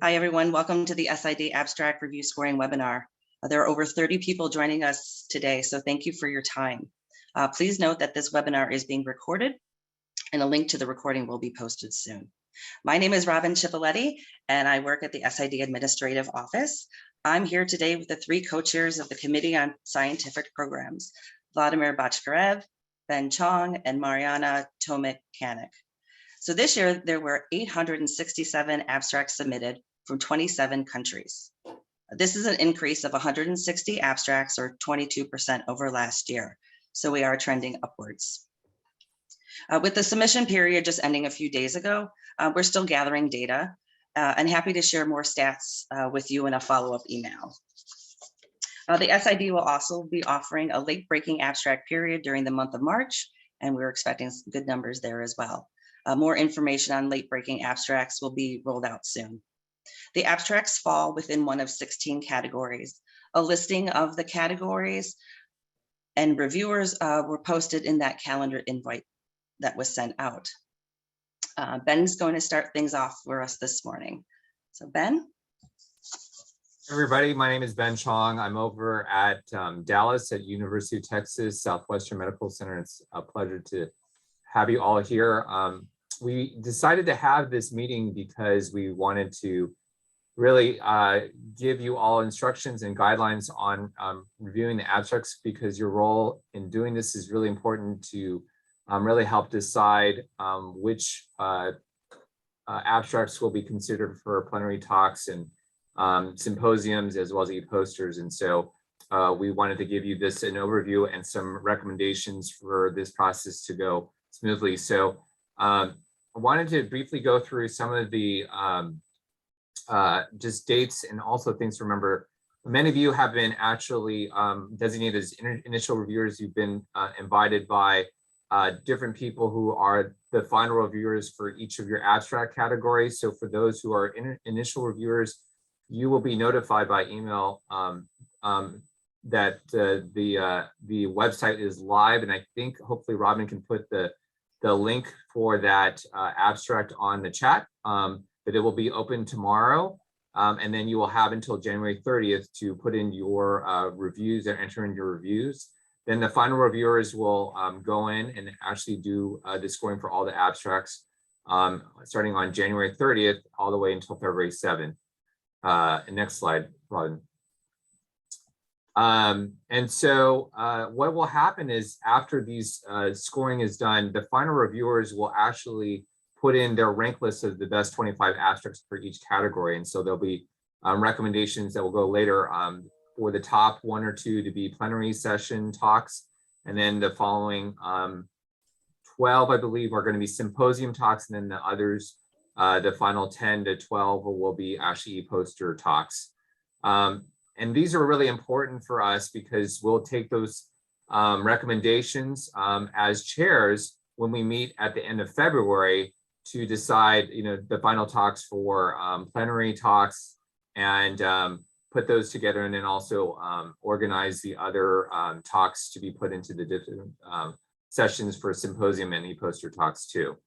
Hi, everyone. Welcome to the SID Abstract Review Scoring webinar. There are over 30 people joining us today, so thank you for your time. Please note that this webinar is being recorded, and a link to the recording will be posted soon. My name is Robin Cipoletti, and I work at the SID Administrative Office. I'm here today with the three co-chairs of the Committee on Scientific Programs, Vladimir Bachkarev, Ben Chong, and Mariana Tomik-Kanik. So this year, there were 867 abstracts submitted from 27 countries. This is an increase of 160 abstracts, or 22% over last year. So we are trending upwards. With the submission period just ending a few days ago, we're still gathering data and happy to share more stats with you in a follow-up email. The SID will also be offering a late-breaking abstract period during the month of March, and we're expecting some good numbers there as well. More information on late-breaking abstracts will be rolled out soon. The abstracts fall within one of 16 categories. A listing of the categories and reviewers were posted in that calendar invite that was sent out. Ben's going to start things off for us this morning. So Ben? Everybody, my name is Ben Chong. I'm over at Dallas at University of Texas Southwestern Medical Center. It's a pleasure to have you all here. We decided to have this meeting because we wanted to really give you all instructions and guidelines on reviewing the abstracts, because your role in doing this is really important to really help decide which abstracts will be considered for plenary talks and symposiums, as well as e-posters. And so we wanted to give you this an overview and some recommendations for this process to go smoothly. So I wanted to briefly go through some of the just dates and also things to remember. Many of you have been actually designated as initial reviewers. You've been invited by different people who are the final reviewers for each of your abstract categories. So for those who are initial reviewers, you will be notified by email that the website is live, and I think hopefully Robin can put the link for that abstract on the chat, but it will be open tomorrow. And then you will have until January 30th to put in your reviews and enter in your reviews. Then the final reviewers will go in and actually do the scoring for all the abstracts starting on January 30th all the way until February 7th. Next slide, Robin. And so what will happen is after these scoring is done, the final reviewers will actually put in their rank list of the best 25 abstracts for each category. And so there'll be recommendations that will go later for the top 1 or 2 to be plenary session talks. And then the following 12, I believe, are going to be symposium talks. And then the others, the final 10 to 12 will be actually poster talks. And these are really important for us because we'll take those recommendations as chairs when we meet at the end of February to decide, the final talks for plenary talks, and put those together, and then also organize the other talks to be put into the different sessions for symposium and e-poster talks too.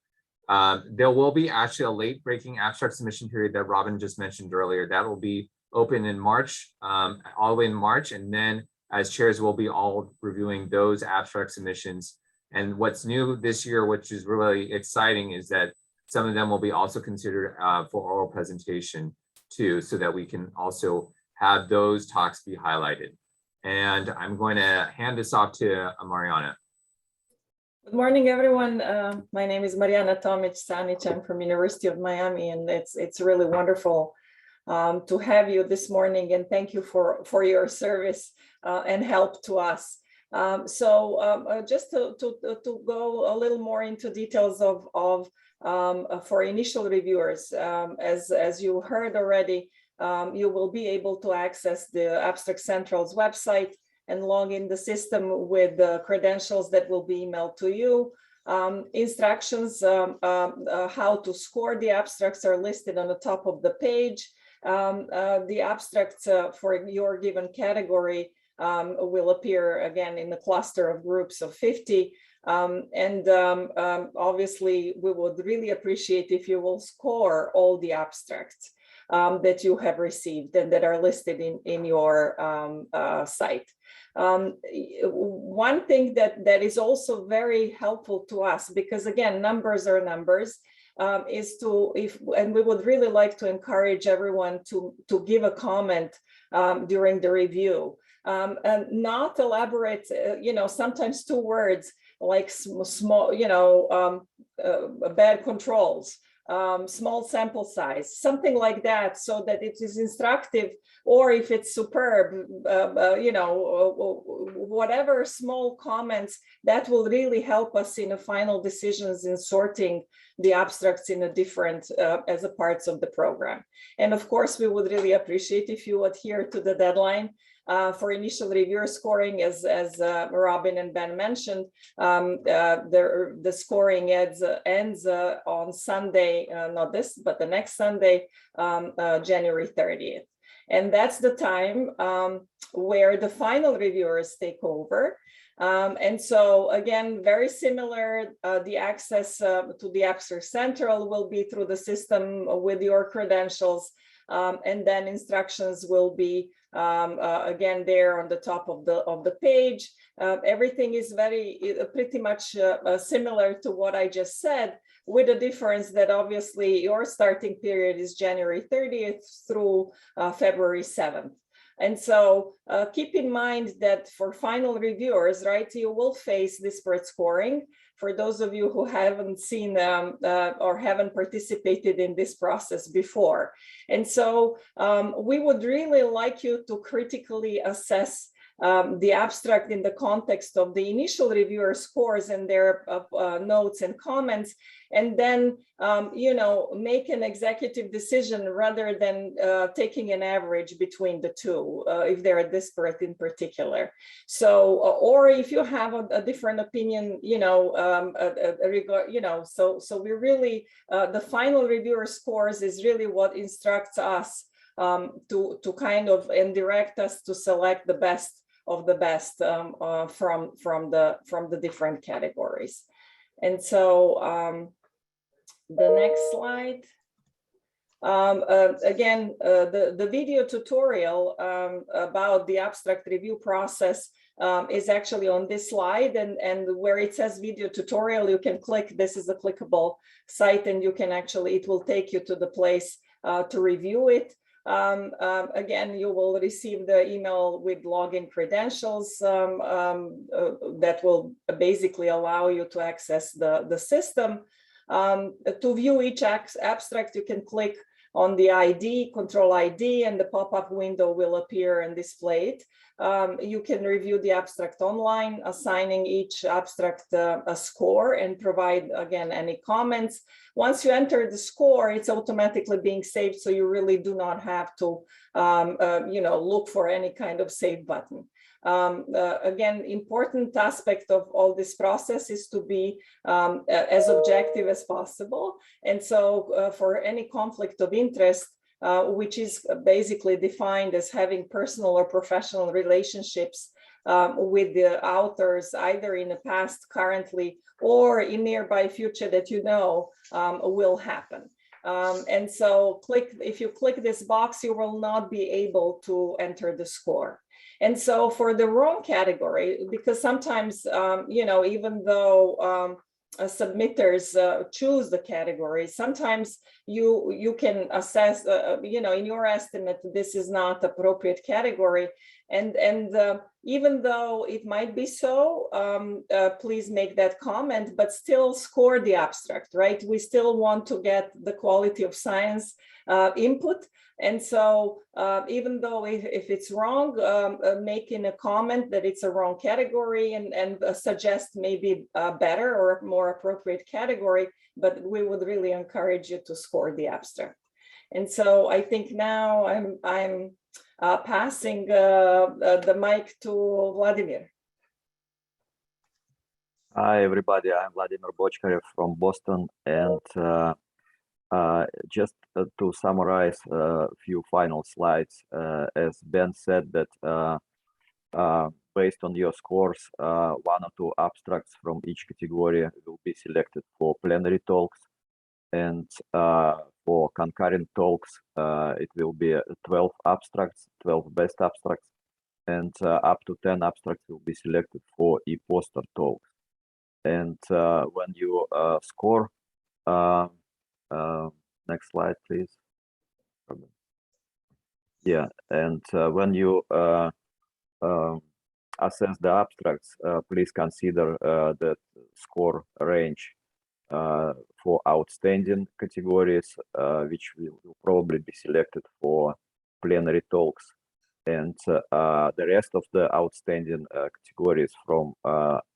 There will be actually a late breaking abstract submission period that Robin just mentioned earlier. That will be open in March, all the way in March, and then as chairs we'll be all reviewing those abstract submissions. And what's new this year, which is really exciting, is that some of them will be also considered for oral presentation too, so that we can also have those talks be highlighted. And I'm going to hand this off to Mariana. Good morning, everyone. My name is Mariana Tomic-Sanic. I'm from University of Miami, and it's really wonderful to have you this morning, and thank you for your service and help to us. Just to go a little more into details of for initial reviewers, as you heard already, you will be able to access the Abstract Central's website and log in the system with the credentials that will be emailed to you. Instructions how to score the abstracts are listed on the top of the page. The abstracts for your given category will appear again in the cluster of groups of 50. Obviously, we would really appreciate if you will score all the abstracts. that you have received and that are listed in your site. One thing that is also very helpful to us, because again, numbers are numbers, is and we would really like to encourage everyone to give a comment during the review. And not elaborate, sometimes 2 words like small, bad controls, small sample size, something like that, so that it is instructive, or if it's superb, whatever small comments that will really help us in the final decisions in sorting the abstracts in a different as a parts of the program. And of course, we would really appreciate if you adhere to the deadline for initial reviewer scoring, as Robin and Ben mentioned. The scoring ends on Sunday, not this, but the next Sunday, January 30th. And that's the time where the final reviewers take over. And so again, very similar, the access to the Abstract Central will be through the system with your credentials. And then instructions will be again there on the top of the page. Everything is pretty much similar to what I just said, with the difference that obviously your starting period is January 30th through February 7th. And so keep in mind that for final reviewers, right, you will face disparate scoring. For those of you who haven't seen or haven't participated in this process before. And so we would really like you to critically assess the abstract in the context of the initial reviewer scores and their notes and comments, and then make an executive decision rather than taking an average between the two, if they're disparate in particular. So, or if you have a different opinion, so we really, the final reviewer scores is really what instructs us to kind of and direct us to select the best of the best from the different categories. And so the next slide. Again, the video tutorial about the abstract review process is actually on this slide, and where it says video tutorial, you can click. This is a clickable site, and you can actually, it will take you to the place to review it. Again, you will receive the email with login credentials that will basically allow you to access the system. To view each abstract, you can click on the ID, control ID, and the pop-up window will appear and display it. You can review the abstract online, assigning each abstract a score and provide, again, any comments. Once you enter the score, it's automatically being saved, so you really do not have to look for any kind of save button. Again, important aspect of all this process is to be as objective as possible. And so for any conflict of interest, which is basically defined as having personal or professional relationships with the authors, either in the past, currently, or in nearby future that will happen. And so if you click this box, you will not be able to enter the score. And so for the wrong category, because sometimes, even though submitters choose the category, sometimes you can assess, in your estimate, this is not appropriate category. And even though it might be so, please make that comment, but still score the abstract, right? We still want to get the quality of science input. And so even though if it's wrong, making a comment that it's a wrong category and suggest maybe a better or more appropriate category, but we would really encourage you to score the abstract. And so I think now I'm passing the mic to Vladimir. Hi, everybody. I'm Vladimir Bochkarev from Boston. And just to summarize a few final slides, as Ben said, that based on your scores, 1 or 2 abstracts from each category will be selected for plenary talks. And for concurrent talks, it will be 12 abstracts, 12 best abstracts, and up to 10 abstracts will be selected for e-poster talks. And when you score, next slide, please. Yeah, and when you assess the abstracts, please consider the score range for outstanding categories, which will probably be selected for plenary talks, and the rest of the outstanding categories from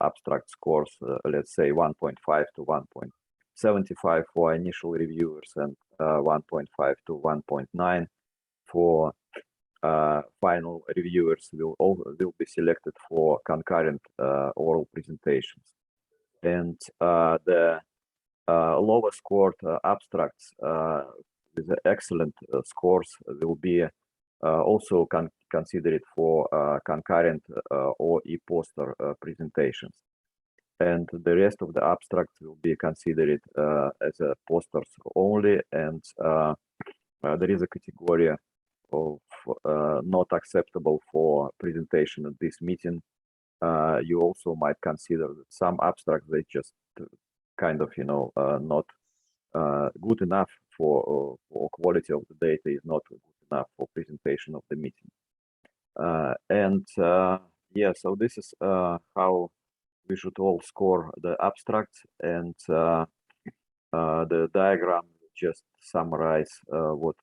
abstract scores, let's say 1.5 to 1.75 for initial reviewers, and 1.5 to 1.9 for final reviewers will be selected for concurrent oral presentations. And the lower scored abstracts with excellent scores will be also considered for concurrent or e-poster presentations. And the rest of the abstracts will be considered as posters only, and there is a category of not acceptable for presentation at this meeting. You also might consider that some abstracts, they just kind of, not good enough for quality of the data is not good enough for presentation of the meeting. Yeah, so this is how we should all score the abstracts, and the diagram just summarize what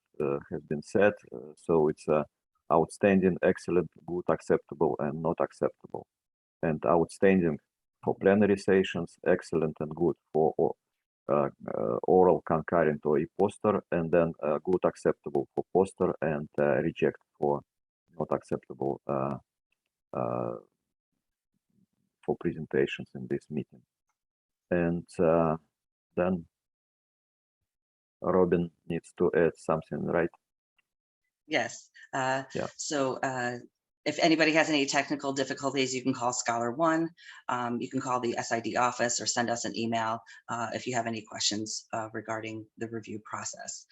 has been said. So it's outstanding, excellent, good, acceptable, and not acceptable. And outstanding for plenary sessions, excellent and good for oral, concurrent, or e-poster, and then good, acceptable for poster, and reject for not acceptable for presentations in this meeting. And then Robin needs to add something, right? Yes. Yeah. So if anybody has any technical difficulties, you can call Scholar One. You can call the SID office or send us an email if you have any questions regarding the review process.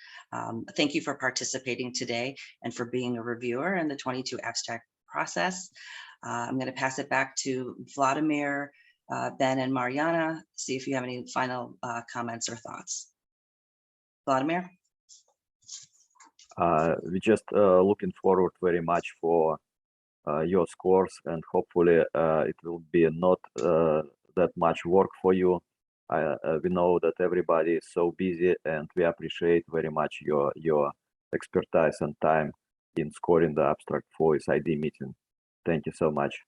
Thank you for participating today and for being a reviewer in the 22 abstract process. I'm going to pass it back to Vladimir, Ben, and Mariana, see if you have any final comments or thoughts. Vladimir? We just looking forward very much for your scores, and hopefully it will be not that much work for you. We know that everybody is so busy, and we appreciate very much your expertise and time in scoring the abstract for SID meeting. Thank you so much.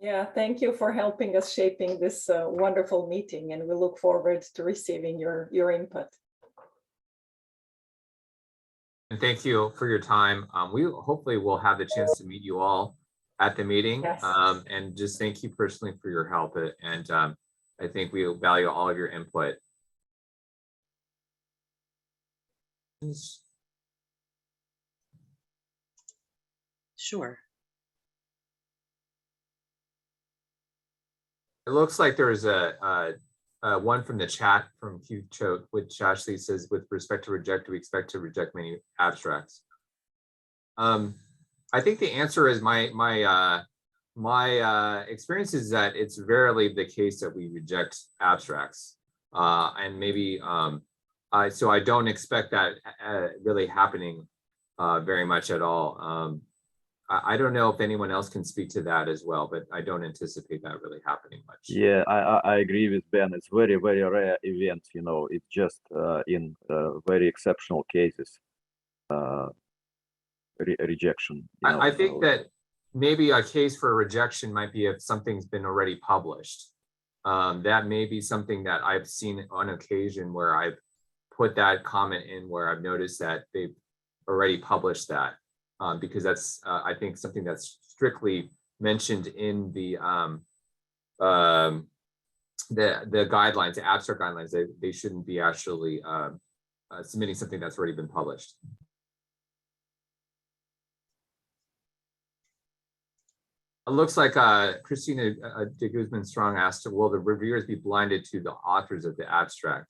Yeah, thank you for helping us shaping this wonderful meeting, and we look forward to receiving your input. And thank you for your time. We hopefully will have the chance to meet you all at the meeting. Yes. And just thank you personally for your help. And I think we value all of your input. Sure. It looks like there's a one from the chat from Hugh Choate, which actually says, with respect to reject, we expect to reject many abstracts. I think the answer is my experience is that it's rarely the case that we reject abstracts, and maybe so I don't expect that really happening very much at all. I don't know if anyone else can speak to that as well, but I don't anticipate that really happening much. Yeah, I agree with Ben. It's very rare event. It's just in very exceptional cases rejection. I think that maybe a case for rejection might be if something's been already published. That may be something that I've seen on occasion where I've put that comment in where I've noticed that they've already published that. Because that's, I think, something that's strictly mentioned in the guidelines, the abstract guidelines. They shouldn't be actually submitting something that's already been published. It looks like Christina de Guzman Strong asked, will the reviewers be blinded to the authors of the abstract?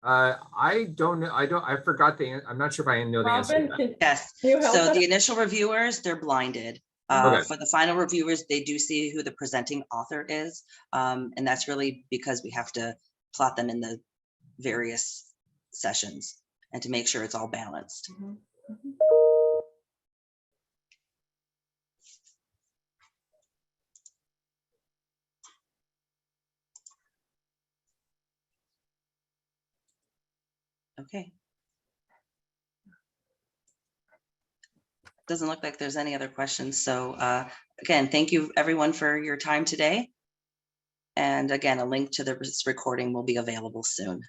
I don't know. I forgot I'm not sure if I know the answer to Robin, that. Yes, can you help so us? the initial reviewers, they're blinded. Okay. For the final reviewers, they do see who the presenting author is. And that's really because we have to plot them in the various sessions and to make sure it's all balanced. Mhm, mhm. Okay. Doesn't look like there's any other questions. So again, thank you everyone for your time today. And again, a link to this recording will be available soon.